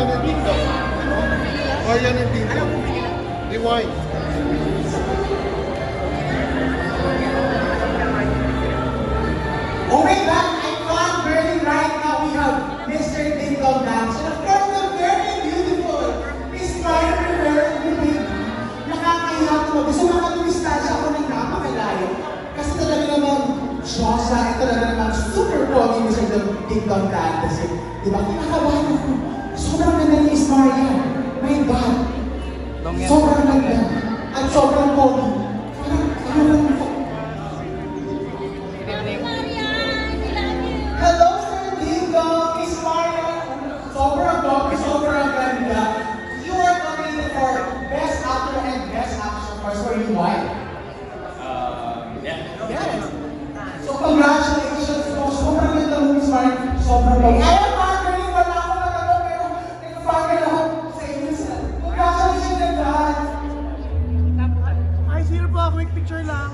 yan ang dito. O yan ang dito. Rewind. Oh my God, I found very right now we have Mr. Ding Dong Dance. And of course, the very beautiful Miss Marian Rivera and the baby. Nakakahiya ito. Gusto mga tumistasya ako ng napakalayo. Kasi talaga naman, Diyosa, ito talaga naman super pogi Mr. Ding Dong Dance. Di ba? Kinakabahan ako. Sobrang ganda ni Miss Marian. My God. Sobrang ganda. At sobrang pogi. Parang, ano lang ito? Hello, Sir Diego, Miss Marian. Sobrang pogi, sobrang ganda. You are nominated for Best Actor and Best Actress, of course, for you, why? Yeah. Yes. So, congratulations po. Sobrang ganda mo, Miss Marian. Sobrang pogi. Ayaw, Margaret, wala ako nagano, pero nag-fagger ako sa inyo. Congratulations and that. Ay, sino po? Quick picture lang.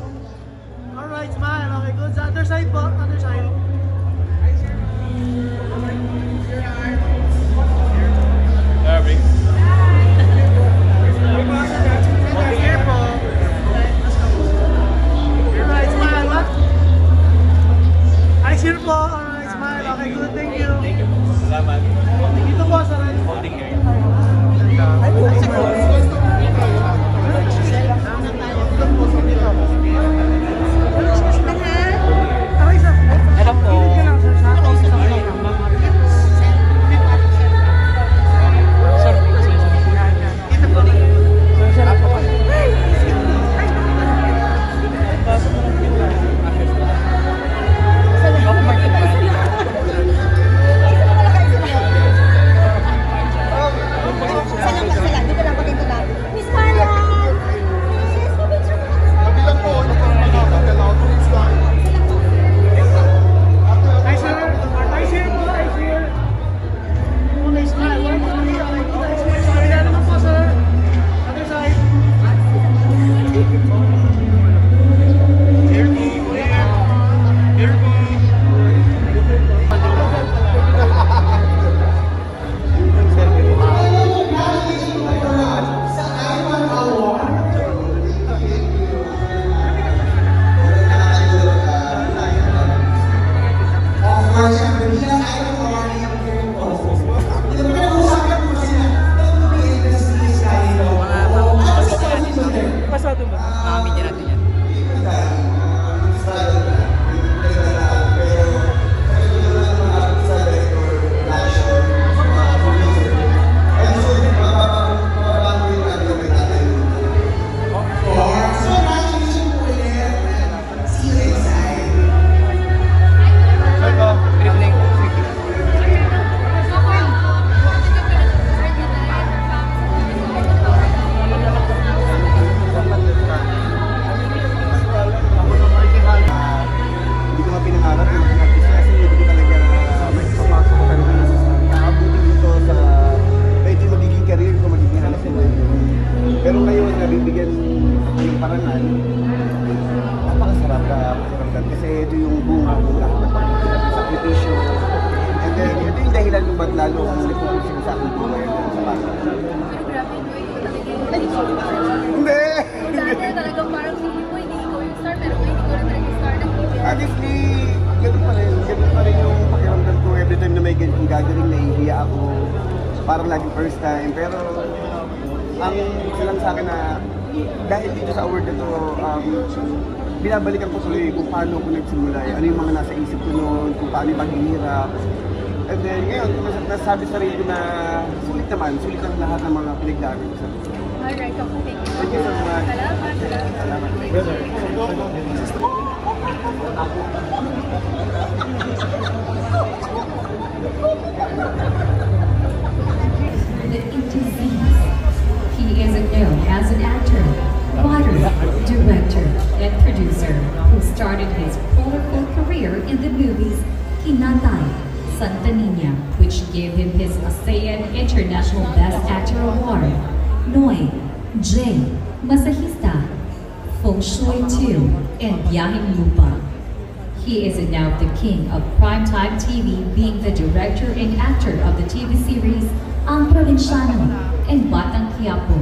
Alright, smile. Okay, good. Sa other side po. Other side. Irving. Here po. Alright, smile. What? Ay, sino po? Alright, smile. Okay, good. Thank you. Thank you. Salamat. Dito po sa right. Holding here. Hello po. Kabilang po, yung mga kakalaw. Hi, sir. Hi, sir po. Hi, sir. Okay, smile. One, two, three. Okay, good. Sorry, ano naman po, sir? Other side. Here po. Here po. Sa Ivan Award. Of course, syempre, bilang Ivan Award ay ang very positive. Hindi naman pinag-uusapan mo kasi na movie industry is kind of, ano sa story mo din? Pasado ba? Media natin yan. Good evening. Hindi ko nga pinangarap yung mga artist kasi hindi ko talaga may papasok ko talaga na nakabuti dito sa pwede magiging career ko, magiging hanap ko. Pero ngayon, nabibigyan yung parangal, napakasarap na pakiramdam kasi ito yung bunga ng lahat ng sakripisyo. And then, ito yung dahilan yung ba't lalo ang nagpupusin sa akin buhay sa bata. Hindi! Dati talagang parang hindi ko hindi ikaw yung star, pero hindi ko rin nag-star ng PBS. Honestly, ganun pa rin yung pakiramdam ko every time na may ganitong gagawin, nahihiya ako. Parang laging first time, pero ang isa lang sa akin na dahil dito sa award na to, binabalikan ko tuloy kung paano ko nagsimula, ano yung mga nasa isip ko noon, kung paano yung paghihirap. And then ngayon, nasabi sa rin ko na sulit ang lahat ng mga pinagdaanan ko sa buhay. Alright, okay, thank you. Thank you so much. Salamat. He is known as an actor, writer, director, and producer who started his colorful career in the movies Hinatay, Santa Niña, which gave him his ASEAN International Best Actor Award, Noy, J, Masahista, Feng Shui 2, and Biyahing Lupa. He is now the king of primetime TV, being the director and actor of the TV series Ang Provinciano and Batang Quiapo,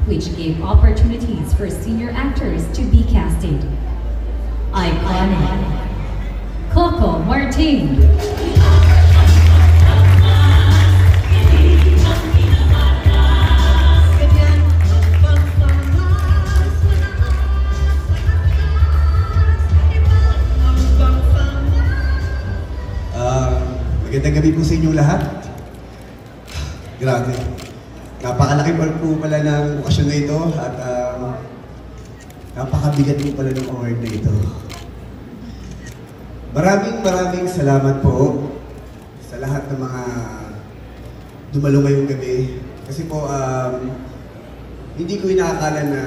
which gave opportunities for senior actors to be casted. Iconic. Coco Martin. Magandang gabi po sa inyong lahat. Grabe. Napakalaki po pala ng okasyon na ito at napakabigat po pala ng award na ito. Maraming salamat po sa lahat ng mga dumalo ngayong gabi. Kasi po, hindi ko inaakala na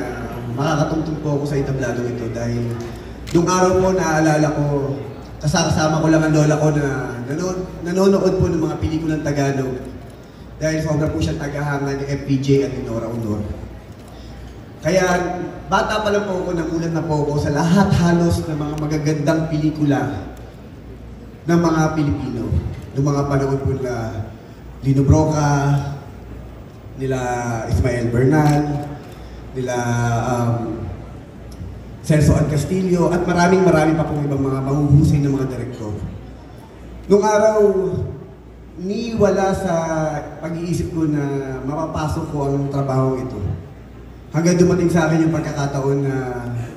makakatungtong po ako sa entablado ito dahil nung araw po naaalala ko, kasama ko lang ang lola ko na nanonood po ng mga pelikulang Tagalog dahil sobra po siya tagahanga ni FPJ at ni Nora Honor. Kaya bata pa lang po ako, namulat na po ako sa lahat halos ng mga magagandang pelikula ng mga Pilipino. Noong mga panahon po nila Lino Broca, nila Ismael Bernal, nila Celso Ad Castillo, at maraming pa pong ibang mga mahuhusay ng mga direktor. Noong araw, ni wala sa pag-iisip ko na mapapasok ko ang trabaho ito. Hanggang dumating sa akin yung pagkakataon na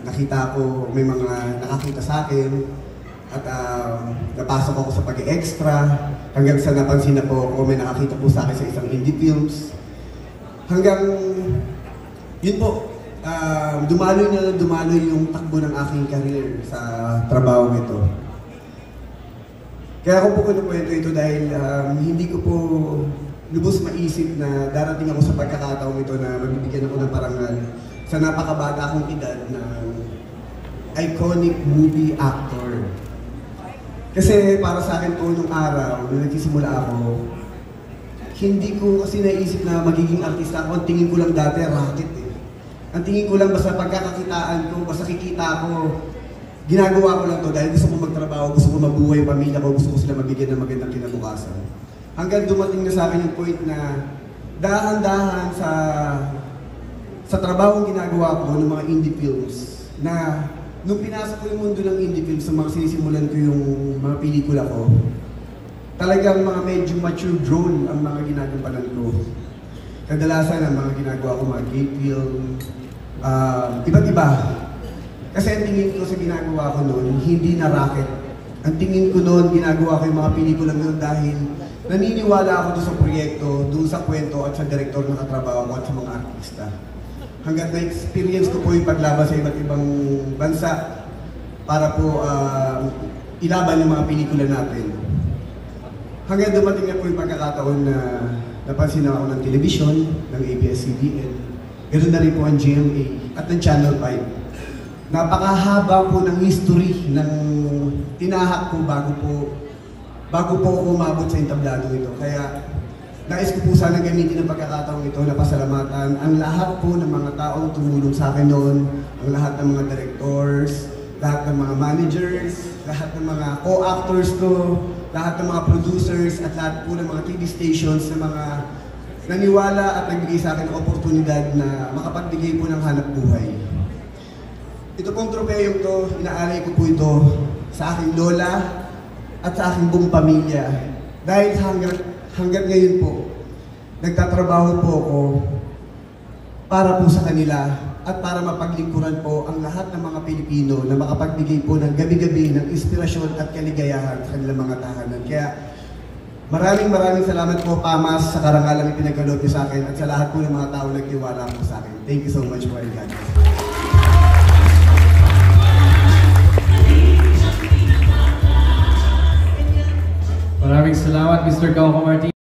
nakita ko, may mga nakakita sa akin, at napasok ako sa pag-extra, hanggang sa napansin na po ako, may nakakita po sa akin sa isang indie films. Hanggang, yun po, dumaloy yung takbo ng aking career sa trabaho ito. Kaya ako po kinukwento ito dahil hindi ko po lubos maisip na darating ako sa pagkakataong ito na magbibigyan ako ng parangal sa napakabata akong edad na iconic movie actor. Kasi para sa akin po nung araw, nung nagsisimula ako, hindi ko kasi naisip na magiging artista ako. Ang tingin ko lang dati, racket eh. Ang tingin ko lang basta pagkakakitaan ko, basta kikita ko, ginagawa ko lang to dahil gusto ko magtrabaho, gusto ko mabuhay yung pamilya ko, gusto ko sila mabigyan ng magandang kinabukasan. Hanggang dumating na sa akin yung point na dahan-dahan sa trabahong ginagawa ko ng mga indie films na nung pinasok ko yung mundo ng indie films, sa mga sinisimulan ko yung mga pelikula ko, talagang mga medyo mature drone ang mga ginagampanan ko. Kadalasan ang mga ginagawa ko, mga gay film, iba't iba. Kasi ang tingin ko sa ginagawa ko noon, hindi na racket. Ang tingin ko noon, ginagawa ko yung mga pelikula noon dahil naniniwala ako doon sa proyekto, doon sa kwento at sa direktor ng katrabaho ko at sa mga artista. Hanggang na-experience ko po yung paglaban sa iba't ibang bansa para po ilaban yung mga pelikula natin. Hanggang dumating na po yung pagkakataon na napansin na ako ng television, ng ABS-CBN, ganoon na rin po ang GMA at ng Channel 5. Napakahaba po ng history ng tinahak ko bago po ako umabot sa entablado ito. Kaya nais ko po sana gamitin ang pagkakataong ito na pasalamatan ang lahat po ng mga taong tumulong sa akin noon, ang lahat ng mga directors, lahat ng mga managers, lahat ng mga co-actors ko, lahat ng mga producers, at lahat po ng mga TV stations na mga naniwala at nagbigay sa akin ng oportunidad na makapagbigay po ng hanap buhay. Ito pong tropeyong to, inaalay ko po ito sa aking lola at sa aking buong pamilya. Dahil hanggang ngayon po, nagtatrabaho po ako para po sa kanila at para mapaglingkuran po ang lahat ng mga Pilipino na makapagbigay po ng gabi-gabi ng inspirasyon at kaligayahan sa kanilang mga tahanan. Kaya maraming salamat po, Pamas, sa karangalang ipinagkaloob niyo sa akin at sa lahat po ng mga tao nagtiwala po sa akin. Thank you so much for God. Maraming salamat, Mr. Coco Martin.